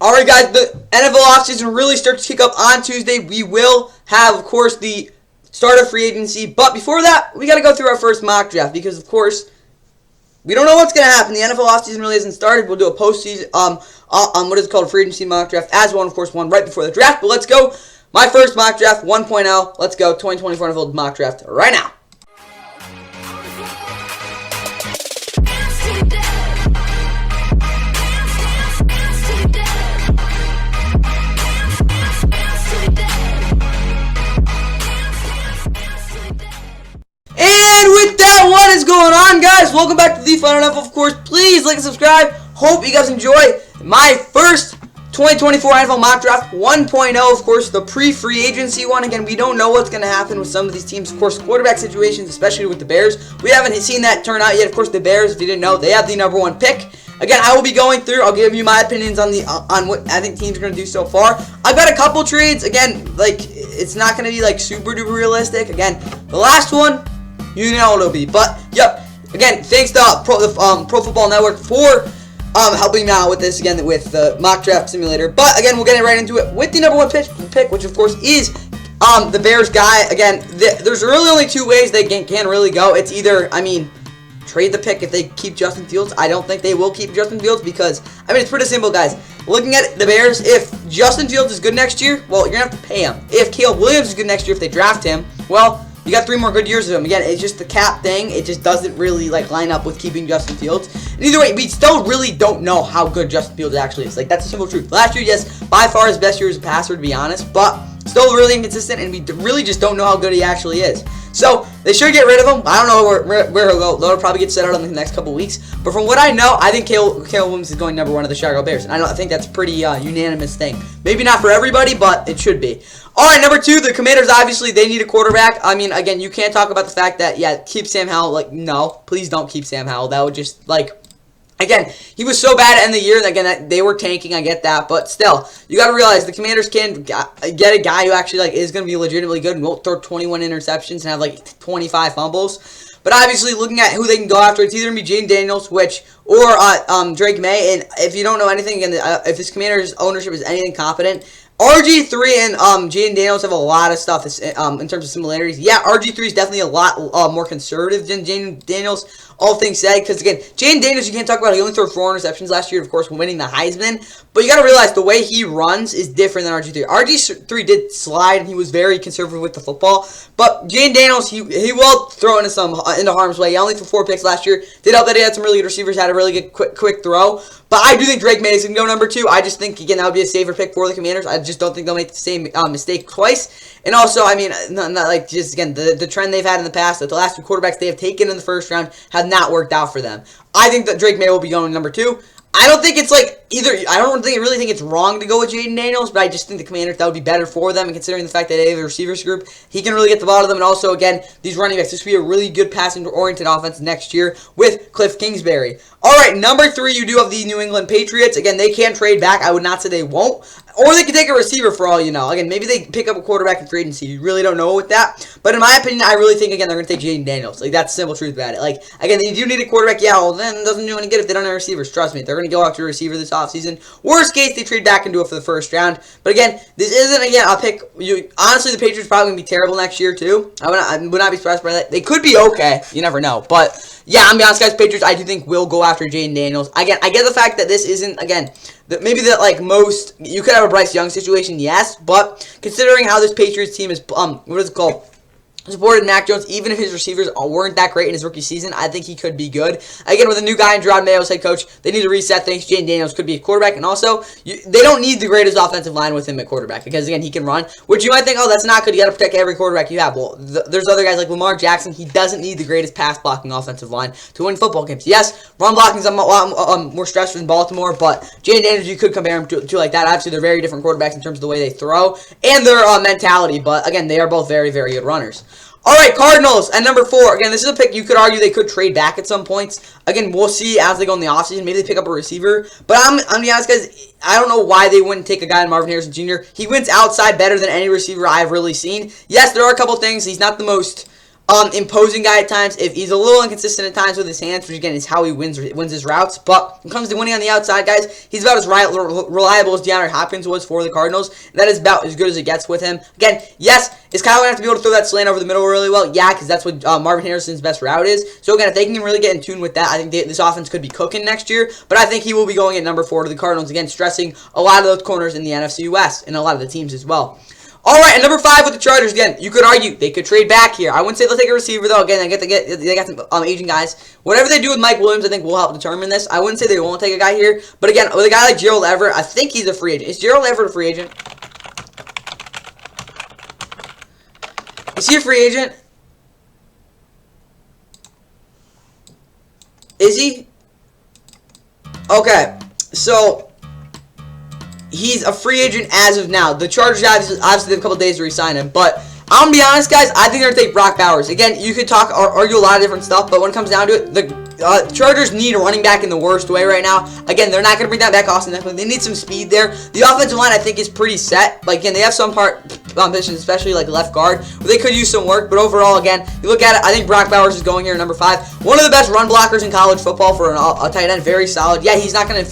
Alright guys, the NFL offseason really starts to kick up on Tuesday. We will have, of course, the start of free agency. But before that, we got to go through our first mock draft because, of course, we don't know what's going to happen. The NFL offseason really hasn't started. We'll do a postseason, what is called a free agency mock draft as well, of course, one right before the draft. But let's go. My first mock draft 1.0. Let's go. 2024 NFL mock draft right now. What is going on, guys? Welcome back to the Fun NFL. Of course, please like and subscribe. Hope you guys enjoy my first 2024 NFL mock draft 1.0. Of course, the pre-free agency one. Again, we don't know what's going to happen with some of these teams. Of course, quarterback situations, especially with the Bears. We haven't seen that turn out yet. Of course, the Bears, if you didn't know, they have the number one pick. Again, I will be going through. I'll give you my opinions on what I think teams are going to do so far. I've got a couple trades. Again, it's not going to be super duper realistic. Again, the last one, you know what it'll be. But, yep. Again, thanks to Pro Football Network for helping me out with this, again, with the mock draft simulator. But, again, we'll get right into it with the number one pick, which, of course, is the Bears guy. Again, there's really only two ways they can really go. It's either, trade the pick if they keep Justin Fields. I don't think they will keep Justin Fields because, it's pretty simple, guys. Looking at the Bears, if Justin Fields is good next year, well, you're going to have to pay him. If Caleb Williams is good next year, if they draft him, well, you got 3 more good years of him. Again, it's just the cap thing. It just doesn't really line up with keeping Justin Fields. And either way, we still really don't know how good Justin Fields actually is. That's the simple truth. Last year, yes, by far his best year as a passer, to be honest, but still really inconsistent, and we really just don't know how good he actually is. So, they should get rid of him. I don't know where he'll go. They'll probably get set out in the next couple weeks. But from what I know, I think Caleb Williams is going number 1 of the Chicago Bears. And I think that's a pretty unanimous thing. Maybe not for everybody, but it should be. Alright, number 2, the Commanders, obviously, they need a quarterback. Again, you can't talk about the fact that, yeah, keep Sam Howell. No, please don't keep Sam Howell. That would just, again, he was so bad in the year, again, they were tanking, I get that, but still, you got to realize the Commanders can get a guy who actually, is going to be legitimately good and won't throw 21 interceptions and have, 25 fumbles. But obviously, looking at who they can go after, it's either going to be Jaden Daniels, or Drake May, and if you don't know anything, again, if this Commanders ownership is anything competent, RG3 and Jaden Daniels have a lot of stuff in terms of similarities. Yeah, RG3 is definitely a lot more conservative than Jaden Daniels, all things said. Because, again, Jaden Daniels, you can't talk about. He only threw 4 interceptions last year, of course, winning the Heisman. But you got to realize the way he runs is different than RG3. RG3 did slide, and he was very conservative with the football. But Jaden Daniels, he will throw into harm's way. He only threw 4 picks last year. Did help that he had some really good receivers, had a really good quick throw. But I do think Drake May is going to go number 2. I just think, again, that would be a safer pick for the Commanders. I just don't think they'll make the same mistake twice. And also, the trend they've had in the past, that the last 2 quarterbacks they have taken in the first round have not worked out for them. I think that Drake May will be going number 2. I don't think it's really think it's wrong to go with Jaden Daniels, but I just think the Commanders, that would be better for them, and considering the fact that they have a receivers group, he can really get the ball to them, and also, again, these running backs, this could be a really good passing-oriented offense next year with Cliff Kingsbury. Alright, number 3, you do have the New England Patriots. Again, they can trade back. I would not say they won't. Or they could take a receiver for all you know. Again, maybe they pick up a quarterback in free agency. You really don't know with that. But in my opinion, I really think, again, they're going to take Jaden Daniels. That's the simple truth about it. Again, they do need a quarterback. Yeah, well, then it doesn't do any good if they don't have receivers. Trust me. They're going to go after a receiver this offseason. Worst case, they trade back and do it for the first round. But again, this isn't, again, I'll pick you. Honestly, the Patriots are probably going to be terrible next year, too. I would not be surprised by that. They could be okay. You never know. But yeah, I'm going to be honest, guys. Patriots, I do think will go after Jaden Daniels. Again, I get the fact that this isn't, again, maybe that most, you could have a Bryce Young situation, yes, but considering how this Patriots team is, supported Mac Jones, even if his receivers weren't that great in his rookie season, I think he could be good. Again, with a new guy in Gerard Mayo as head coach, they need to reset things. Jaden Daniels could be a quarterback, and also, they don't need the greatest offensive line with him at quarterback, because, again, he can run, which you might think, oh, that's not good, you got to protect every quarterback you have. Well, there's other guys like Lamar Jackson, he doesn't need the greatest pass-blocking offensive line to win football games. Yes, run blocking is a lot more stressful than Baltimore, but Jaden Daniels, you could compare him to like that. Obviously, they're very different quarterbacks in terms of the way they throw, and their mentality, but, again, they are both very, very good runners. Alright, Cardinals at number 4. Again, this is a pick you could argue they could trade back at some points. Again, we'll see as they go in the offseason. Maybe they pick up a receiver. But I'm going to be honest, guys, I don't know why they wouldn't take a guy in Marvin Harrison Jr. He wins outside better than any receiver I've really seen. Yes, there are a couple things. He's not the most imposing guy at times. If he's a little inconsistent at times with his hands, which again is how he wins his routes. But when it comes to winning on the outside, guys, he's about as reliable as DeAndre Hopkins was for the Cardinals. That is about as good as it gets with him. Again, yes, is Kyle going to have to be able to throw that slant over the middle really well? Yeah, because that's what Marvin Harrison's best route is. So again, if they can really get in tune with that, I think this offense could be cooking next year. But I think he will be going at number 4 to the Cardinals. Again, stressing a lot of those corners in the NFC West and a lot of the teams as well. All right, and number 5 with the Chargers. Again, you could argue they could trade back here. I wouldn't say they'll take a receiver though. Again, they got some aging guys. Whatever they do with Mike Williams, I think will help determine this. I wouldn't say they won't take a guy here, but again, with a guy like Gerald Everett, I think he's a free agent. Is Gerald Everett a free agent? Is he a free agent? Is he? Okay, so he's a free agent as of now. The Chargers obviously have a couple days to re-sign him, but I'm gonna be honest, guys. I think they're gonna take Brock Bowers. Again, you could talk or argue a lot of different stuff, but when it comes down to it, the Chargers need a running back in the worst way right now. Again, they're not gonna bring that back Austin Eckler. They need some speed there. The offensive line, I think, is pretty set. Like again, they have some positions, especially like left guard, where they could use some work. But overall, again, you look at it, I think Brock Bowers is going here at number 5. One of the best run blockers in college football for a tight end. Very solid. Yeah, he's not gonna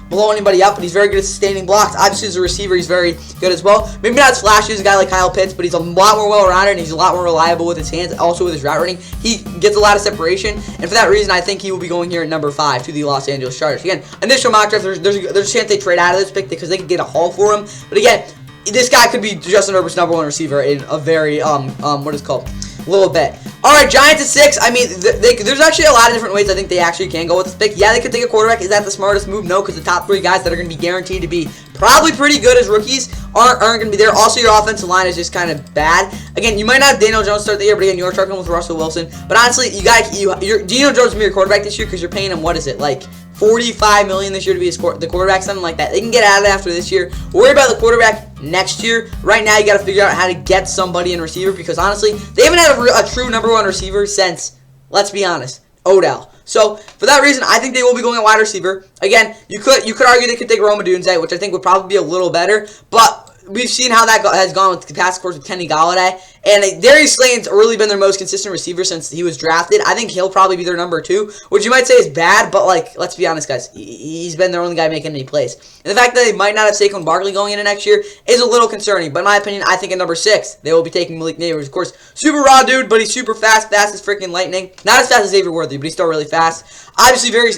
blow anybody up, but he's very good at sustaining blocks. Obviously, as a receiver, he's very good as well. Maybe not as flashy as a guy like Kyle Pitts, but he's a lot more well-rounded, and he's a lot more reliable with his hands, also with his route running. He gets a lot of separation, and for that reason, I think he will be going here at number 5 to the Los Angeles Chargers. Again, initial mock draft, there's a chance they trade out of this pick because they could get a haul for him. But again, this guy could be Justin Herbert's number 1 receiver in a very, what is it called? Little bit. Alright, Giants at 6. I mean, there's actually a lot of different ways I think they actually can go with this pick. Yeah, they could take a quarterback. Is that the smartest move? No, because the top 3 guys that are going to be guaranteed to be probably pretty good as rookies aren't going to be there. Also, your offensive line is just kind of bad. Again, you might not have Daniel Jones start the year, but again, you're struggling with Russell Wilson. But honestly, Daniel Jones is going to be your quarterback this year because you're paying him, what is it, like $45 million this year to be the quarterback, something like that. They can get out of it after this year. Worry about the quarterback next year. Right now, you got to figure out how to get somebody in receiver because honestly, they haven't had a true number 1 receiver since, let's be honest, Odell. So for that reason, I think they will be going at wide receiver. Again, you could argue they could take Rome Odunze, which I think would probably be a little better, but we've seen how that has gone with the past course with Kenny Galladay. And Darius Slayton's really been their most consistent receiver since he was drafted. I think he'll probably be their number 2, which you might say is bad, but like, let's be honest, guys. He's been their only guy making any plays. And the fact that they might not have Saquon Barkley going into next year is a little concerning. But in my opinion, I think at number 6, they will be taking Malik Neighbors. Of course, super raw dude, but he's super fast as freaking lightning. Not as fast as Xavier Worthy, but he's still really fast. Obviously, very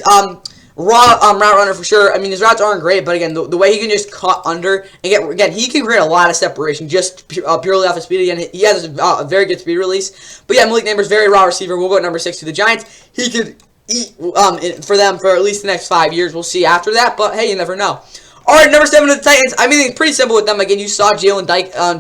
raw route runner for sure. I mean, his routes aren't great, but again, the way he can just cut under and again, he can create a lot of separation just purely off his speed. Again, he has a very good speed release. But yeah, Malik Neighbors, very raw receiver. We'll go at number 6 to the Giants. He could eat for them for at least the next 5 years. We'll see after that, but hey, you never know. All right, number 7 to the Titans. I mean, it's pretty simple with them. Again, you saw Jalen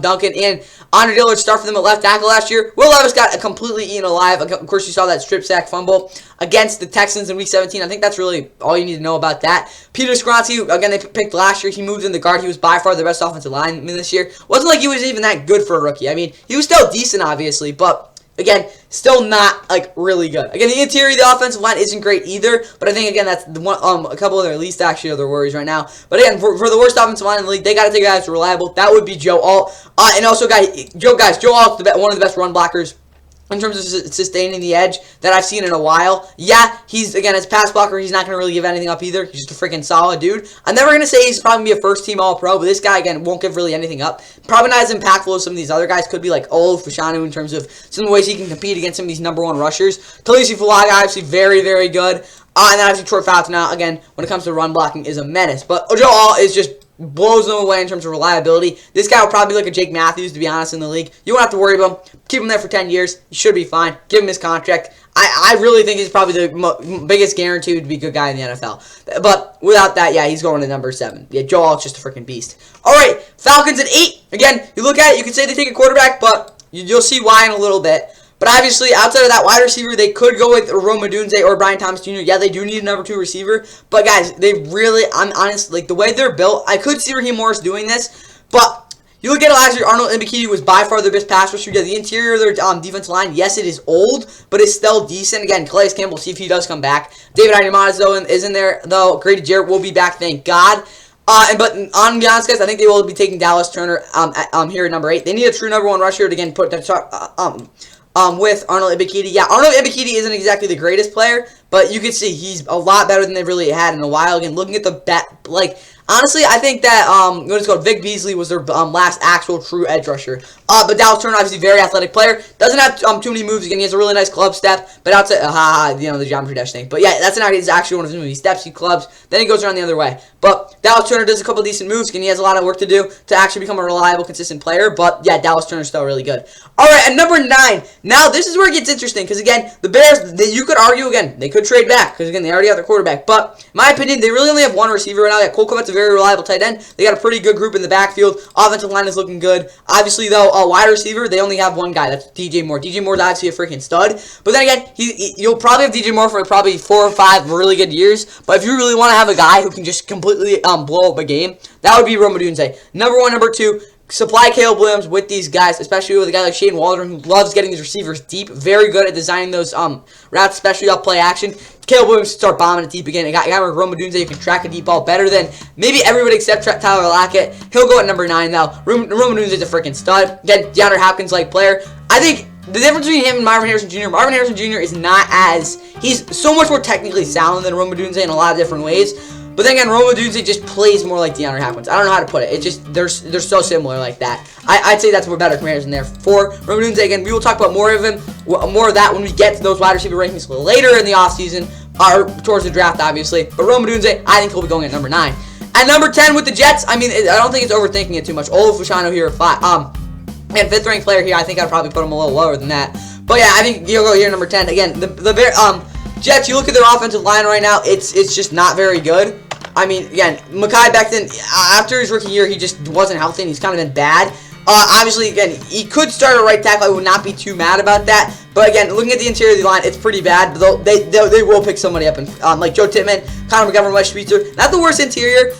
Duncan and Andre Dillard start for them at left tackle last year. Will Levis got completely eaten alive. Of course, you saw that strip sack fumble against the Texans in Week 17. I think that's really all you need to know about that. Peter Skoronski, again, they picked last year. He moved in the guard. He was by far the best offensive lineman this year. Wasn't like he was even that good for a rookie. I mean, he was still decent, obviously, but again, still not, like, really good. Again, the interior of the offensive line isn't great either, but I think, again, that's a couple of their least, actually, of their worries right now. But again, for the worst offensive line in the league, they got to take guys who are reliable. That would be Joe Alt. And also, Joe Alt's one of the best run blockers in terms of sustaining the edge that I've seen in a while. Yeah, he's, again, as a pass blocker, he's not going to really give anything up either. He's just a freaking solid dude. I'm never going to say he's probably going to be a first-team All-Pro, but this guy, again, won't give really anything up. Probably not as impactful as some of these other guys. Could be like Fashanu in terms of some of the ways he can compete against some of these number 1 rushers. Talisi Fulaga, obviously, very, very good. And then obviously Troy Fouts now, again, when it comes to run blocking, is a menace. But Joe Alt is just blows them away in terms of reliability. This guy will probably be like a Jake Matthews, to be honest, in the league. You won't have to worry about him. Keep him there for 10 years. He should be fine. Give him his contract. I really think he's probably the biggest guarantee to be a good guy in the NFL. But without that, yeah, he's going to number 7. Yeah, Joe Alt's just a freaking beast. All right, Falcons at 8. Again, you look at it, you can say they take a quarterback, but you'll see why in a little bit. But obviously, outside of that wide receiver, they could go with Rome Odunze or Brian Thomas Jr. Yeah, they do need a number 2 receiver. But guys, they really, I'm honest, like the way they're built, I could see Raheem Morris doing this. But you look at it last year, Arnold Ebiketie was by far their best pass rusher. Yeah, the interior of their defensive line, yes, it is old, but it's still decent. Again, Calais Campbell, see if he does come back. David Onyemata, though, is in there, though. Grady Jarrett will be back, thank God. But on be honest, guys, I think they will be taking Dallas Turner here at number 8. They need a true number 1 rusher to again put with Arnold Ebiketie. Yeah, Arnold Ebiketie isn't exactly the greatest player, but you can see he's a lot better than they've really had in a while. Again, looking at the honestly, I think that what is called Vic Beasley was their last actual true edge rusher. But Dallas Turner, obviously, very athletic player. Doesn't have too many moves. Again, he has a really nice club step. But outside, the geometry dash thing. But yeah, that's not actually one of his moves. He steps, he clubs, then he goes around the other way. But Dallas Turner does a couple decent moves. Again, he has a lot of work to do to actually become a reliable, consistent player. But yeah, Dallas Turner's still really good. All right, at number 9. Now this is where it gets interesting because again, the Bears, you could argue again they could trade back because again they already have their quarterback. But in my opinion, they really only have one receiver right now. Cole Kmet's a very reliable tight end. They got a pretty good group in the backfield. Offensive line is looking good. Obviously, though, a wide receiver, they only have one guy. That's DJ Moore. DJ Moore's obviously a freaking stud. But then again, you'll probably have DJ Moore for probably 4 or 5 really good years. But if you really want to have a guy who can just completely blow up a game, that would be Rome Odunze. Number 1, number 2. Supply Caleb Williams with these guys, especially with a guy like Shane Waldron, who loves getting these receivers deep. Very good at designing those routes, especially off play action. Caleb Williams start bombing it deep again. A guy like Rome Odunze who can track a deep ball better than maybe everybody except Tyler Lockett. He'll go at number 9 now. Rome Odunze is a freaking stud. Again, DeAndre Hopkins-like player. I think the difference between him and Marvin Harrison Jr. Marvin Harrison Jr. is not as... He's so much more technically sound than Rome Odunze in a lot of different ways. But then again, Rome Odunze just plays more like DeAndre Hopkins. I don't know how to put it. It just they're so similar like that. I'd say that's more better comparison there for Rome Odunze. Again, we will talk about more of that when we get to those wide receiver rankings later in the offseason or towards the draft, obviously. But Rome Odunze, I think he'll be going at number 9. At number 10 with the Jets, I mean, I don't think it's overthinking it too much. Olu Fashanu here, 5th ranked player here. I think I'd probably put him a little lower than that. But yeah, I think he'll go here number 10. Again, the Jets, you look at their offensive line right now, it's just not very good. I mean, again, Mekhi Becton, after his rookie year, he just wasn't healthy, and he's kind of been bad. Obviously, again, he could start a right tackle. I would not be too mad about that. But again, looking at the interior of the line, it's pretty bad. But they will pick somebody up, and like Joe Tittman, Connor McGovern, Wes Schweitzer. Not the worst interior.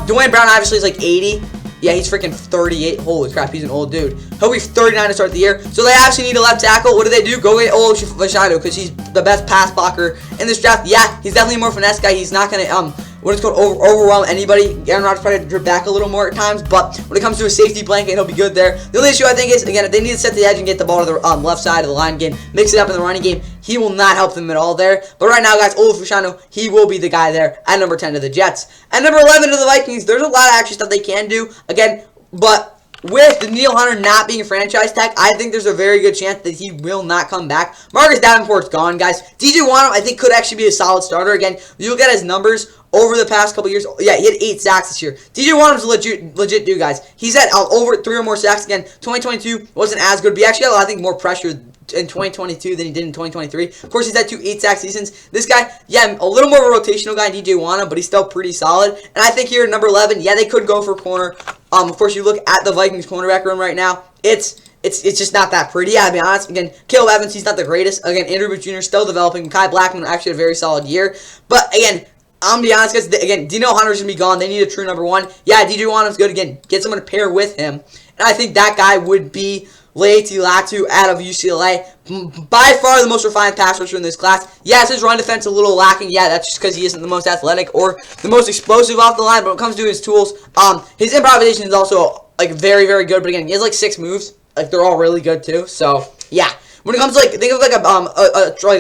Dwayne Brown obviously is like 80. Yeah, he's freaking 38. Holy crap, he's an old dude. He'll be 39 to start the year. So they actually need a left tackle. What do? Go get Olu Fashanu because he's the best pass blocker in this draft. Yeah, he's definitely a more finesse guy. He's not going to overwhelm anybody. Aaron Rodgers probably had to drip back a little more at times, but when it comes to a safety blanket, he'll be good there. The only issue I think is, again, if they need to set the edge and get the ball to the left side of the line game, mix it up in the running game, he will not help them at all there. But right now, guys, Olu Fashanu, he will be the guy there at number 10 to the Jets. At number 11 to the Vikings, there's a lot of actually stuff they can do, again, but with Danielle Hunter not being a franchise tag, I think there's a very good chance that he will not come back. Marcus Davenport's gone, guys. DJ Wonnum, I think, could actually be a solid starter. Again, you look at his numbers over the past couple years. Yeah, he had 8 sacks this year. DJ Wonnum's a legit dude, guys. He's had over 3 or more sacks. Again, 2022 wasn't as good, but he actually had, I think, more pressure in 2022 than he did in 2023. Of course, he's had 2 8-sack seasons. This guy, yeah, a little more of a rotational guy, DJ Wonnum, but he's still pretty solid. And I think here at number 11, yeah, they could go for corner. Of course, you look at the Vikings cornerback room right now. It's just not that pretty. Yeah, to be honest. Again, Caleb Evans, he's not the greatest. Again, Andrew Booth Jr. still developing. Kai Blackman actually had a very solid year. But again, I'm going to be honest, guys. Again, Danielle Hunter's going to be gone. They need a true number 1. Yeah, DJ Wonnum's good. Again, get someone to pair with him. And I think that guy would be Leiti Latu out of UCLA. By far the most refined pass rusher in this class. Yes, his run defense a little lacking. Yeah, that's just because he isn't the most athletic or the most explosive off the line. But when it comes to his tools, his improvisation is also like very, very good. But again, he has like 6 moves. Like they're all really good too. So yeah, when it comes to think of like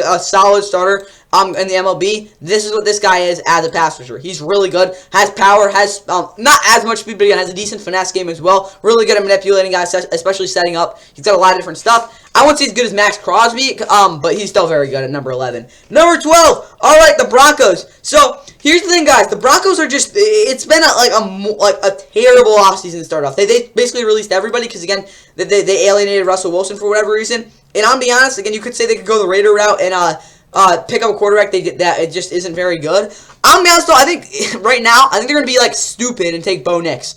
a solid starter in the MLB, this is what this guy is as a pass rusher. He's really good, has power, has not as much speed, but again has a decent finesse game as well. Really good at manipulating guys, especially setting up. He's got a lot of different stuff. I wouldn't say as good as Max Crosby, but he's still very good at number 11. Number 12, all right, the Broncos. So here's the thing, guys. The Broncos are just, it's been a terrible offseason to start off. They basically released everybody because, again, they alienated Russell Wilson for whatever reason. And I'm going to be honest, again, you could say they could go the Raider route and pick up a quarterback that it just isn't very good. I'm going to be honest, though, I think right now, I think they're going to be, like, stupid and take Bo Nix.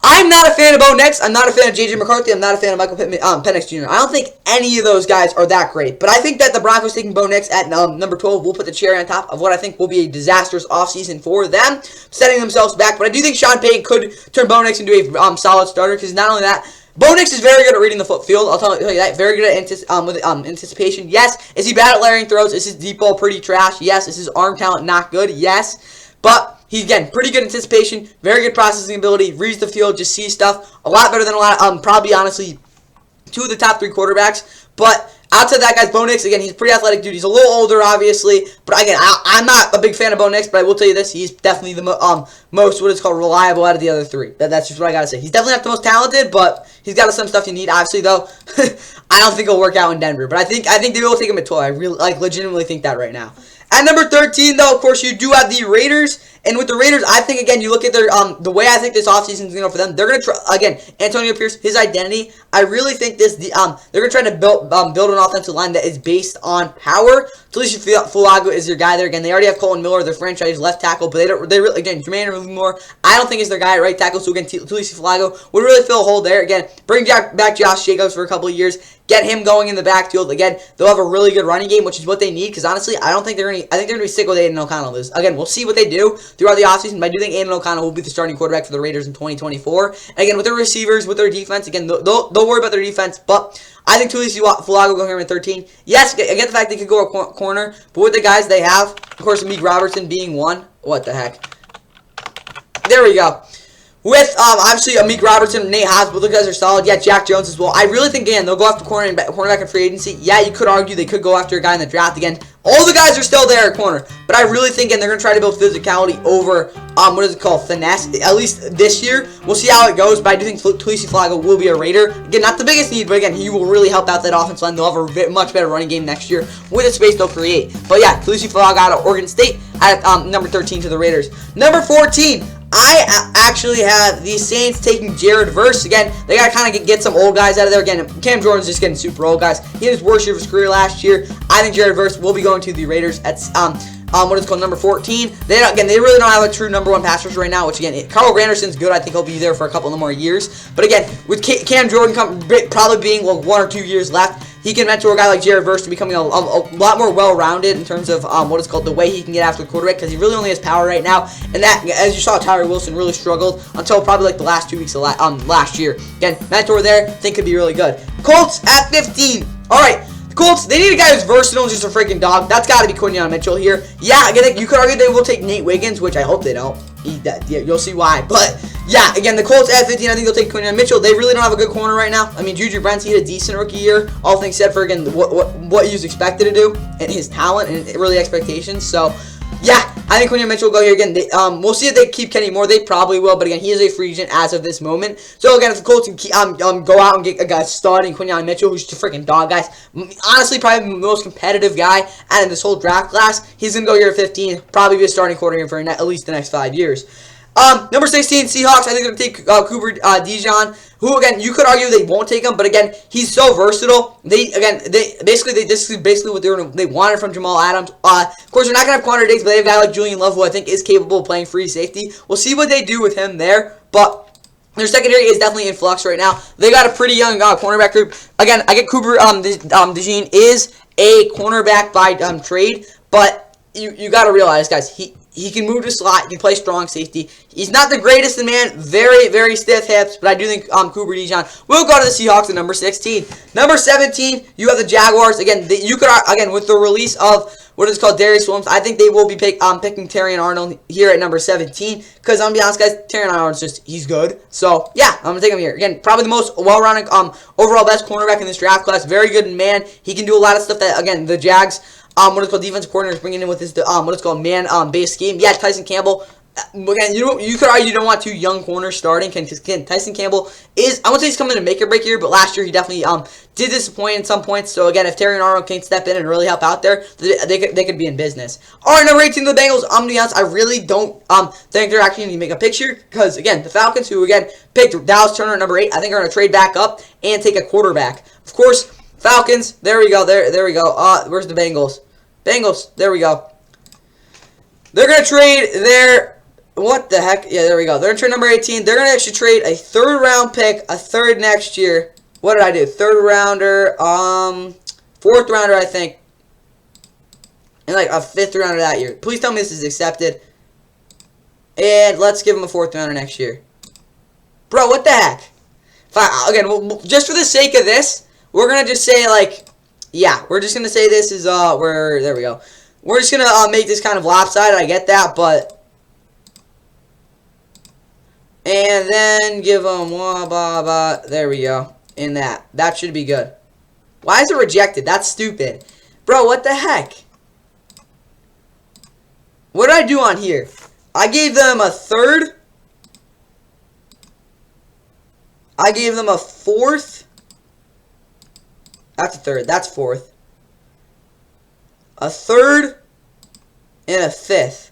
I'm not a fan of Bo Nix. I'm not a fan of J.J. McCarthy. I'm not a fan of Michael Penix Jr. I don't think any of those guys are that great. But I think that the Broncos taking Bo Nix at number 12 will put the cherry on top of what I think will be a disastrous offseason for them, setting themselves back. But I do think Sean Payton could turn Bo Nix into a solid starter because not only that, Bo Nix is very good at reading the field. I'll tell you that. Very good at anticipation. Yes. Is he bad at layering throws? Is his deep ball pretty trash? Yes. Is his arm talent not good? Yes. But he's, again, pretty good anticipation, very good processing ability, reads the field, just sees stuff. A lot better than a lot of, probably, honestly, 2 of the top 3 quarterbacks. But Outside that, guys, Bo Nix, again, he's a pretty athletic dude. He's a little older, obviously, but again, I'm not a big fan of Bo Nix, but I will tell you this, he's definitely the most, what it's called, reliable out of the other three. That's just what I gotta say. He's definitely not the most talented, but he's got some stuff you need. Obviously, though, I don't think it'll work out in Denver, but I think they will take him at 12. I really, legitimately think that right now. At number 13, though, of course, you do have the Raiders. And with the Raiders, I think, again, you look at their the way I think this offseason is going to go for them. They're going to try, again, Antonio Pierce, his identity. I really think they're going to try to build an offensive line that is based on power. Talisha Fulago is your guy there. Again, they already have Colin Miller, their franchise left tackle, but they really, again, Jermaine Moore, I don't think is their guy at right tackle. So again, Talisha Fulago would really fill a hole there. Again, bring back Josh Jacobs for a couple of years. Get him going in the backfield. Again, they'll have a really good running game, which is what they need. Because honestly, I think they're going to be sick with Aiden O'Connell. Again, we'll see what they do throughout the offseason. But I do think Aiden O'Connell will be the starting quarterback for the Raiders in 2024. And again, with their receivers, with their defense, again, they'll worry about their defense. But I think Talisha Fulago going here in 13. Yes, I get the fact they could go a corner. But with the guys they have, of course, Meek Robertson being one. What the heck? There we go. With, obviously, Meek Robertson, Nate Hobbs, but those guys are solid. Yeah, Jack Jones as well. I really think, again, they'll go after cornerback in free agency. Yeah, you could argue they could go after a guy in the draft again. All the guys are still there at corner. But I really think, again, they're going to try to build physicality over, what is it called, finesse, at least this year. We'll see how it goes, but I do think Talisha Fulago will be a Raider. Again, not the biggest need, but again, he will really help out that offensive line. They'll have a much better running game next year with the space they'll create. But yeah, Talisha Fulago out of Oregon State at number 13 to the Raiders. Number 14. I actually have the Saints taking Jared Verse. Again, they got to kind of get some old guys out of there. Again, Cam Jordan's just getting super old, guys. He had his worst year of his career last year. I think Jared Verse will be going to the Raiders at what is called number 14. They really don't have a true number one pass rusher right now, which again, Carl Granderson's good. I think he'll be there for a couple of more years. But again, with Cam Jordan probably being 1 or 2 years left, he can mentor a guy like Jared Verse to becoming a lot more well-rounded in terms of what is called the way he can get after the quarterback, because he really only has power right now. And that, as you saw, Tyree Wilson really struggled until probably like the last 2 weeks of last year. Again, mentor there, think could be really good. Colts at 15. All right. Colts, they need a guy who's versatile and just a freaking dog. That's got to be Quinyon Mitchell here. Yeah, again, you could argue they will take Nate Wiggins, which I hope they don't. Yeah, you'll see why. But, yeah, again, the Colts at 15, I think they'll take Quinyon Mitchell. They really don't have a good corner right now. I mean, Juju Brents, he had a decent rookie year. All things said for, again, what he was expected to do and his talent and really expectations. So, yeah, I think Quinyon Mitchell will go here again. We'll see if they keep Kenny Moore. They probably will, but again, he is a free agent as of this moment. So again, if the Colts can go out and get a guy starting Quinyon Mitchell, who's just a freaking dog, guys. Honestly, probably the most competitive guy out of this whole draft class. He's gonna go here at 15. Probably be a starting quarterback for at least the next 5 years. Number 16, Seahawks. I think they're going to take Cooper DeJean, who, again, you could argue they won't take him, but, again, he's so versatile. This is basically what they wanted from Jamal Adams. Of course, they're not going to have Quandre Diggs, but they have a guy like Julian Love, who I think is capable of playing free safety. We'll see what they do with him there, but their secondary is definitely in flux right now. They got a pretty young cornerback group. Again, I get Cooper DeJean is a cornerback by trade, but you got to realize, guys, he can move to slot. He can play strong safety. He's not the greatest in man. Very, very stiff hips. But I do think Cooper DeJean will go to the Seahawks at number 16. Number 17, you have the Jaguars. Again, with the release of what is called Darius Williams, I think they will be picking Terrion Arnold here at number 17. Because I'm going to be honest, guys, Terrion Arnold's he's good. So, yeah, I'm going to take him here. Again, probably the most well-rounded, overall best cornerback in this draft class. Very good in man. He can do a lot of stuff that, again, the Jags, what is called defensive coordinator is bringing in with his what is called man-based scheme. Yeah, Tyson Campbell. Again, you could argue you don't want 2 young corners starting. Tyson Campbell is, I won't say he's coming to make or break here, but last year he definitely did disappoint in some points. So again, if Terrion Arnold can't step in and really help out there, they could be in business. All right, number 18, the Bengals. I'm gonna be honest, I really don't think they're actually going to make a picture, because again, the Falcons, who again picked Dallas Turner at number 8, I think are going to trade back up and take a quarterback. Of course, Falcons. There we go. There we go. Where's the Bengals? Bengals. There we go. They're going to trade their... What the heck? Yeah, there we go. They're going to trade number 18. They're going to actually trade a 3rd round pick, a 3rd next year. What did I do? 3rd rounder, 4th rounder, I think. And like a 5th rounder that year. Please tell me this is accepted. And let's give them a 4th rounder next year. Bro, what the heck? Again, just for the sake of this, we're going to just say, like, yeah, we're just going to say this is, there we go. We're just going to make this kind of lopsided. I get that, but... And then give them, there we go. In that. That should be good. Why is it rejected? That's stupid. Bro, what the heck? What did I do on here? I gave them a third. I gave them a fourth. That's a third. That's fourth. A third and a fifth.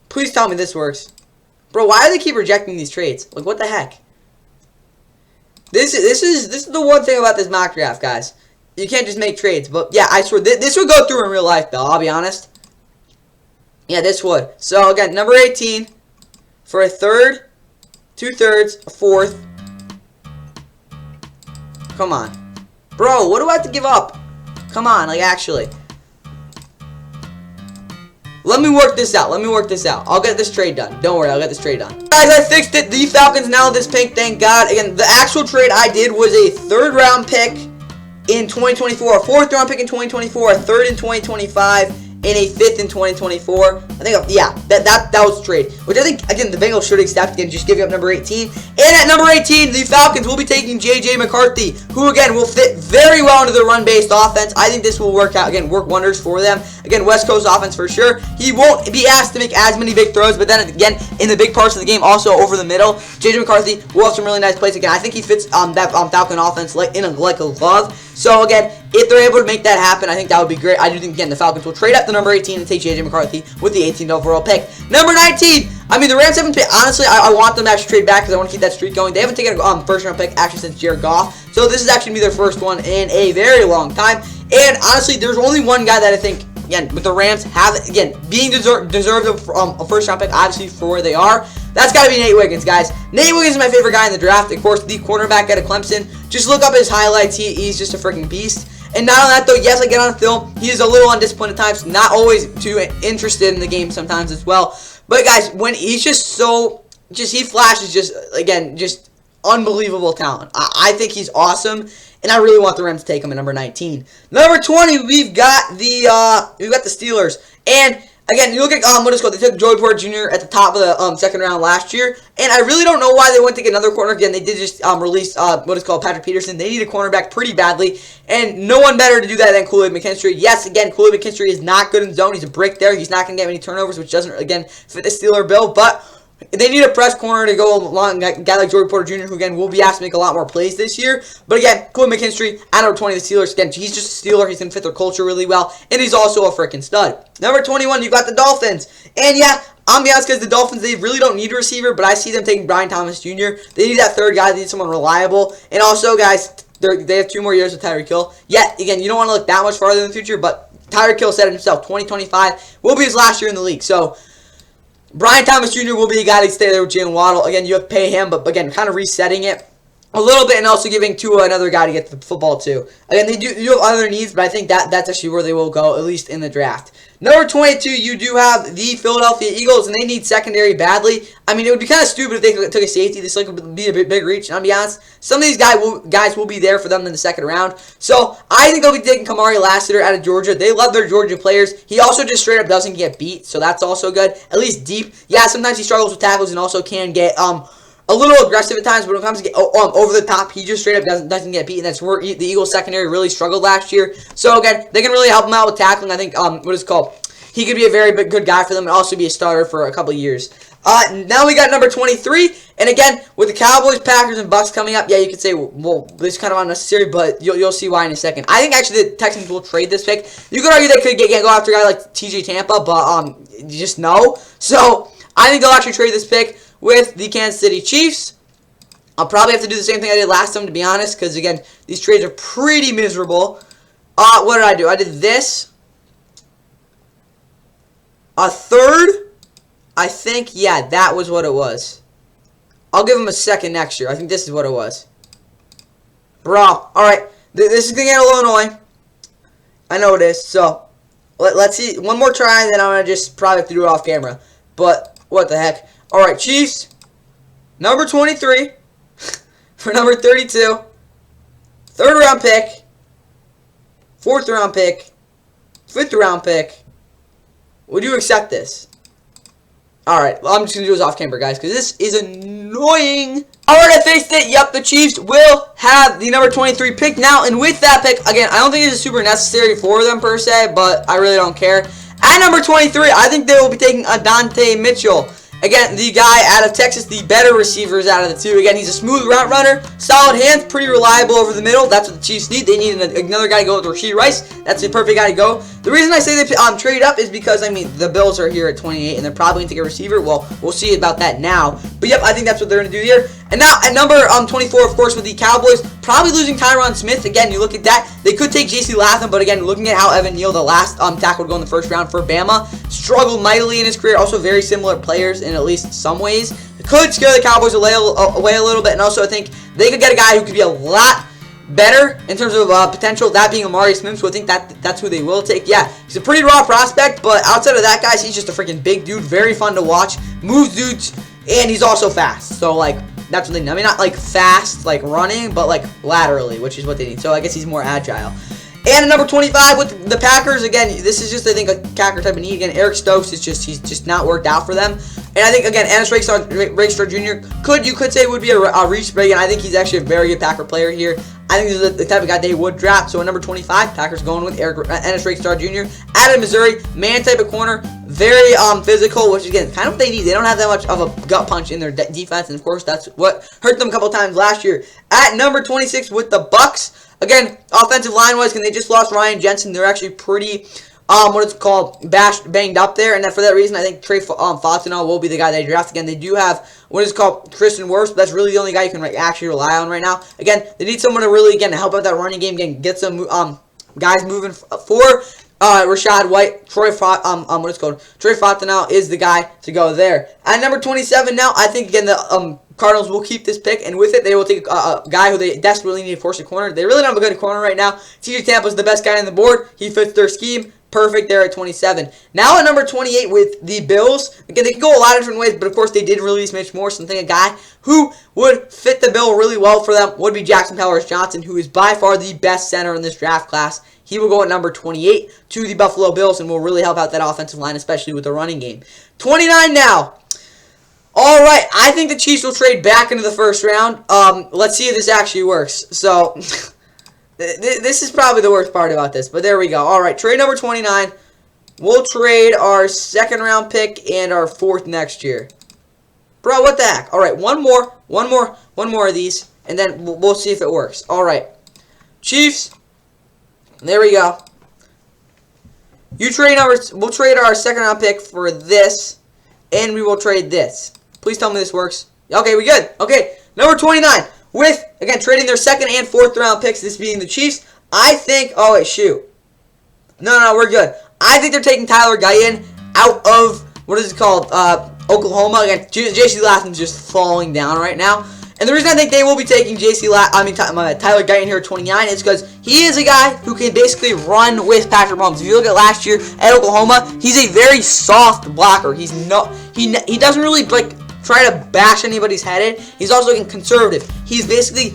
Please tell me this works. Bro, why do they keep rejecting these trades? Like, what the heck? This is the one thing about this mock draft, guys. You can't just make trades. But, yeah, I swear, this would go through in real life, though. I'll be honest. Yeah, this would. So, again, number 18 for a third, 2/3, a fourth. Come on. Bro, what do I have to give up? Come on, like, actually. Let me work this out. Let me work this out. I'll get this trade done. Don't worry, I'll get this trade done. Guys, I fixed it. The Falcons now this pick, thank God. Again, the actual trade I did was a third-round pick in 2024, a fourth-round pick in 2024, a third in 2025, and a fifth in 2024. I think, yeah, that was the trade. Which I think, again, the Bengals should accept and just giving up number 18. And at number 18, the Falcons will be taking J.J. McCarthy, who, again, will fit very well into the run-based offense. I think this will work out, again, work wonders for them. Again, West Coast offense for sure. He won't be asked to make as many big throws, but then, again, in the big parts of the game, also over the middle, J.J. McCarthy will have some really nice plays. Again, I think he fits that Falcon offense like a glove. So, again, if they're able to make that happen, I think that would be great. I do think, again, the Falcons will trade up to number 18 and take J.J. McCarthy with the 18th overall pick. Number 19, I mean, the Rams haven't picked. Honestly, I want them to actually trade back because I want to keep that streak going. They haven't taken a first-round pick actually since Jared Goff. So, this is actually going to be their first one in a very long time. And, honestly, there's only one guy that I think, again, with the Rams, have, again, being deserved a first-round pick, obviously, for where they are. That's got to be Nate Wiggins, guys. Nate Wiggins is my favorite guy in the draft. Of course, the cornerback out of Clemson. Just look up his highlights. He's just a freaking beast. And not only that, though, yes, I get on film. He is a little undisciplined at times. Not always too interested in the game sometimes as well. But, guys, when he's just so... he flashes just, again, just unbelievable talent. I think he's awesome. And I really want the Rams to take him at number 19. Number 20, we've got the Steelers. And... again, you look at what is called. They took Joey Porter Jr. at the top of the second round last year, and I really don't know why they went to get another corner. Again, they did just release what is called Patrick Peterson. They need a cornerback pretty badly, and no one better to do that than Kool-Aid McKinstry. Yes, again, Kool-Aid McKinstry is not good in zone. He's a brick there. He's not going to get many turnovers, which doesn't again fit the Steeler bill, but. They need a press corner to go along. A guy like Joey Porter Jr., who, again, will be asked to make a lot more plays this year. But, again, Kool-Aid McKinstry at number 20, the Steelers. Again, he's just a Steeler. He's going to fit their culture really well. And he's also a freaking stud. Number 21, you got the Dolphins. And, yeah, I'm be honest, because the Dolphins, they really don't need a receiver. But I see them taking Brian Thomas Jr. They need that third guy. They need someone reliable. And also, guys, they have 2 more years with Tyreek Hill. Yet, again, you don't want to look that much farther in the future. But Tyreek Hill said it himself. 2025 will be his last year in the league. So... Brian Thomas Jr. will be the guy to stay there with Jalen Waddle. Again, you have to pay him, but again, kind of resetting it a little bit and also giving Tua another guy to get the football too. Again, you have other needs, but I think that's actually where they will go, at least in the draft. Number 22, you do have the Philadelphia Eagles, and they need secondary badly. I mean, it would be kind of stupid if they took a safety. This would be a big reach, and I'll be honest, some of these guys will be there for them in the second round. So, I think they'll be taking Kamari Lassiter out of Georgia. They love their Georgia players. He also just straight up doesn't get beat, so that's also good. At least deep. Yeah, sometimes he struggles with tackles and also can get a little aggressive at times, but when it comes to get over the top, he just straight up doesn't get beaten. That's where the Eagles secondary really struggled last year. So again, they can really help him out with tackling. I think what is it called? He could be a very good guy for them and also be a starter for a couple of years. Now we got number 23, and again with the Cowboys, Packers, and Bucks coming up, yeah, you could say, well, this is kind of unnecessary, but you'll see why in a second. I think actually the Texans will trade this pick. You could argue they could go after a guy like TJ Tampa, but just no. So I think they'll actually trade this pick with the Kansas City Chiefs. I'll probably have to do the same thing I did last time, to be honest, because, again, these trades are pretty miserable. What did I do? I did this. A third? I think, yeah, that was what it was. I'll give him a second next year. I think this is what it was. Bro, alright. This is going to get a little annoying. I know it is. So, let's see. One more try, and then I'm going to just probably have to do it off camera. But, what the heck. Alright, Chiefs. Number 23. For number 32. Third round pick. Fourth round pick. Fifth round pick. Would you accept this? Alright, well, I'm just going to do this off camera, guys, because this is annoying. Alright, I faced it. Yep, the Chiefs will have the number 23 pick now. And with that pick, again, I don't think this is super necessary for them per se, but I really don't care. At number 23, I think they will be taking Adonte Mitchell. Again, the guy out of Texas, the better receivers out of the two. Again, he's a smooth route runner, solid hands, pretty reliable over the middle. That's what the Chiefs need. They need another guy to go with Rashee Rice. That's the perfect guy to go. The reason I say they trade up is because, I mean, the Bills are here at 28, and they're probably going to take a receiver. Well, we'll see about that now. But, yep, I think that's what they're going to do here. And now, at number 24, of course, with the Cowboys, probably losing Tyron Smith. Again, you look at that. They could take J.C. Latham, but, again, looking at how Evan Neal, the last tackle, would go in the first round for Bama, struggled mightily in his career. Also, very similar players in at least some ways. It could scare the Cowboys away a little bit, and also I think they could get a guy who could be a lot better in terms of potential, that being Amari Smith, so I think that's who they will take. Yeah, he's a pretty raw prospect, but outside of that, guys, he's just a freaking big dude, very fun to watch, moves dudes, and he's also fast. So, like, that's what they need. I mean, not, like, fast, like, running, but, like, laterally, which is what they need. So, I guess he's more agile. And at number 25 with the Packers, again, this is just, I think, a Packer type of need. Again, Eric Stokes he's just not worked out for them. And I think, again, Ennis Rakestraw Jr. You could say would be a reach, but again, I think he's actually a very good Packer player here. I think this is the type of guy they would draft. So at number 25, Packers going with Ennis Rakestraw Jr. Out of Missouri, man type of corner, very physical, which again, kind of what they need. They don't have that much of a gut punch in their defense, and of course, that's what hurt them a couple times last year. At number 26 with the Bucks. Again, offensive line-wise, they just lost Ryan Jensen. They're actually pretty, banged up there. And for that reason, I think Trey Fontenot will be the guy they draft. Again, they do have what is called Christian Wirfs, but that's really the only guy you can actually rely on right now. Again, they need someone to really, again, help out that running game. Again, get some guys moving for Rashad White. Trey Fontenot is the guy to go there. At number 27 now, I think, again, the Cardinals will keep this pick, and with it, they will take a guy who they desperately need to force a corner. They really don't have a good corner right now. TJ Tampa's the best guy on the board. He fits their scheme. Perfect there at 27. Now at number 28 with the Bills. Again, they can go a lot of different ways, but of course they did release Mitch Morse. And I think a guy who would fit the bill really well for them would be Jackson Powers-Johnson, who is by far the best center in this draft class. He will go at number 28 to the Buffalo Bills and will really help out that offensive line, especially with the running game. 29 now. All right, I think the Chiefs will trade back into the first round. Let's see if this actually works. So, this is probably the worst part about this, but there we go. All right, trade number 29. We'll trade our second-round pick and our fourth next year. Bro, what the heck? All right, one more of these, and then we'll see if it works. All right, Chiefs. There we go. We'll trade our second-round pick for this, and we will trade this. Please tell me this works. Okay, we good. Okay, number 29. With, again, trading their second and fourth round picks, this being the Chiefs, I think, oh, wait, shoot. No, we're good. I think they're taking Tyler Guyton out of, what is it called, Oklahoma. Again, J.C. Latham's just falling down right now. And the reason I think they will be taking Tyler Guyton here at 29 is because he is a guy who can basically run with Patrick Mahomes. If you look at last year at Oklahoma, he's a very soft blocker. He doesn't really, like, try to bash anybody's head in. He's also conservative. He's basically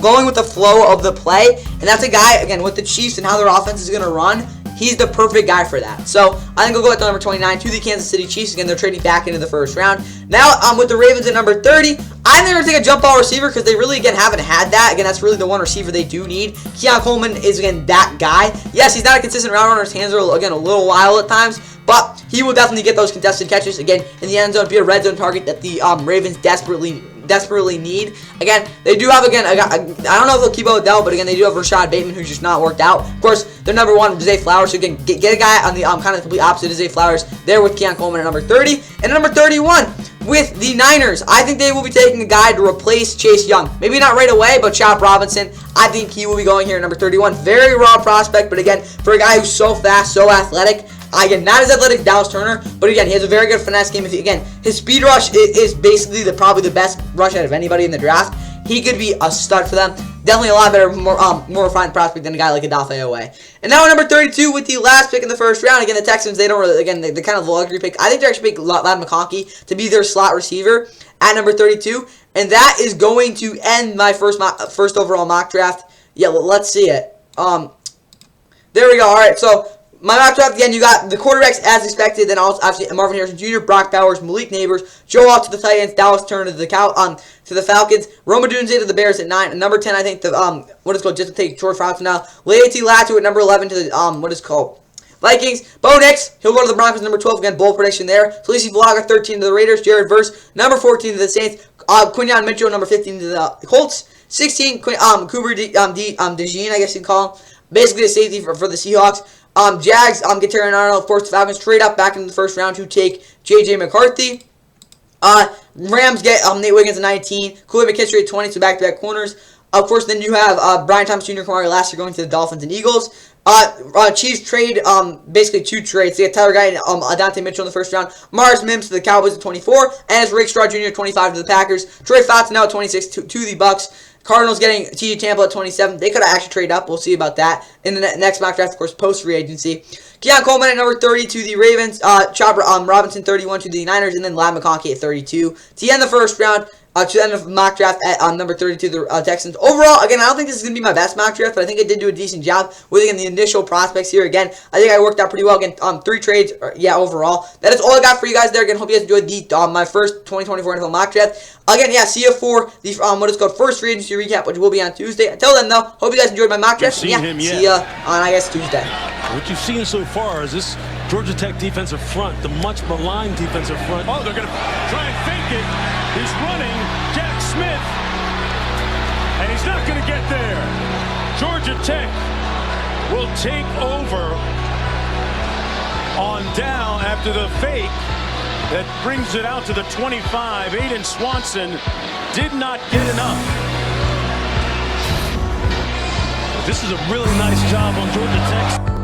going with the flow of the play, and that's a guy, again, with the Chiefs and how their offense is going to run, he's the perfect guy for that. So, I think we'll go at the number 29 to the Kansas City Chiefs. Again, they're trading back into the first round. Now, with the Ravens at number 30, I think they're going to take a jump ball receiver because they really, again, haven't had that. Again, that's really the one receiver they do need. Keon Coleman is, again, that guy. Yes, he's not a consistent route runner. His hands are, again, a little wild at times, but he will definitely get those contested catches, again, in the end zone, be a red zone target that the Ravens desperately need. Again, they do have, again, I don't know if they'll keep Odell, but again, they do have Rashad Bateman, who's just not worked out. Of course, they're number one, Zay Flowers, so again, get a guy on the kind of complete opposite of Zay Flowers there with Keon Coleman at number 30. And at number 31, with the Niners, I think they will be taking a guy to replace Chase Young. Maybe not right away, but Chop Robinson, I think he will be going here at number 31. Very raw prospect, but again, for a guy who's so fast, so athletic, again, not as athletic as Dallas Turner, but again, he has a very good finesse game. Again, his speed rush is basically probably the best rush out of anybody in the draft. He could be a stud for them. Definitely a lot better, more refined prospect than a guy like Odafe Oweh. And now at number 32 with the last pick in the first round. Again, the Texans, they don't really, again, they kind of luxury pick. I think they're actually picking Ladd McConkey to be their slot receiver at number 32. And that is going to end my first overall mock draft. Yeah, let's see it. There we go. All right, so my mock draft, again, you got the quarterbacks as expected, then also obviously Marvin Harrison Jr., Brock Bowers, Malik Neighbors, Joe Alt to the Titans, Dallas Turner to the Falcons, Roma Dunze to the Bears at 9, and number 10, I think, just to take short routes now, Leati Latu at number 11 to the, Vikings. Bo Nix, he'll go to the Broncos, number 12, again, bold prediction there. Felicie Vloga, 13 to the Raiders, Jared Verse, number 14 to the Saints, Quinyon Mitchell, number 15 to the Colts, 16, Cooper DeJean, I guess you'd call him, basically a safety for the Seahawks. Jags, get Terry Arnold. Of course, the Falcons trade up back in the first round to take J.J. McCarthy. Rams get Nate Wiggins at 19. Kool-Aid McKinstry at 20, so back-to-back corners. Of course, then you have Brian Thomas Jr. Kamari last year going to the Dolphins and Eagles. Chiefs trade, basically 2 trades. They get Tyler Guy and Adante Mitchell in the first round. Mars Mims to the Cowboys at 24. And Rick Straw Jr. at 25 to the Packers. Troy Fats now at 26 to the Bucks. Cardinals getting T.J. Tampa at 27. They could have actually traded up. We'll see about that in the next mock draft, of course, post-free agency. Keon Coleman at number 30 to the Ravens. Chop Robinson 31 to the Niners. And then Lad McConkey at 32. To end the first round, to the end of the mock draft at number 32, the Texans. Overall, again, I don't think this is going to be my best mock draft, but I think I did do a decent job with, again, the initial prospects here. Again, I think I worked out pretty well. Again, 3 trades, overall. That is all I got for you guys there. Again, hope you guys enjoyed my first 2024 NFL mock draft. Again, see you for the, first free agency recap, which will be on Tuesday. Until then, though, hope you guys enjoyed my mock draft. See you on, I guess, Tuesday. What you've seen so far is this Georgia Tech defensive front, the much maligned defensive front. Oh, they're going to try and fake it. He's running, Jack Smith, and he's not going to get there. Georgia Tech will take over on down after the fake that brings it out to the 25. Aiden Swanson did not get enough. This is a really nice job on Georgia Tech.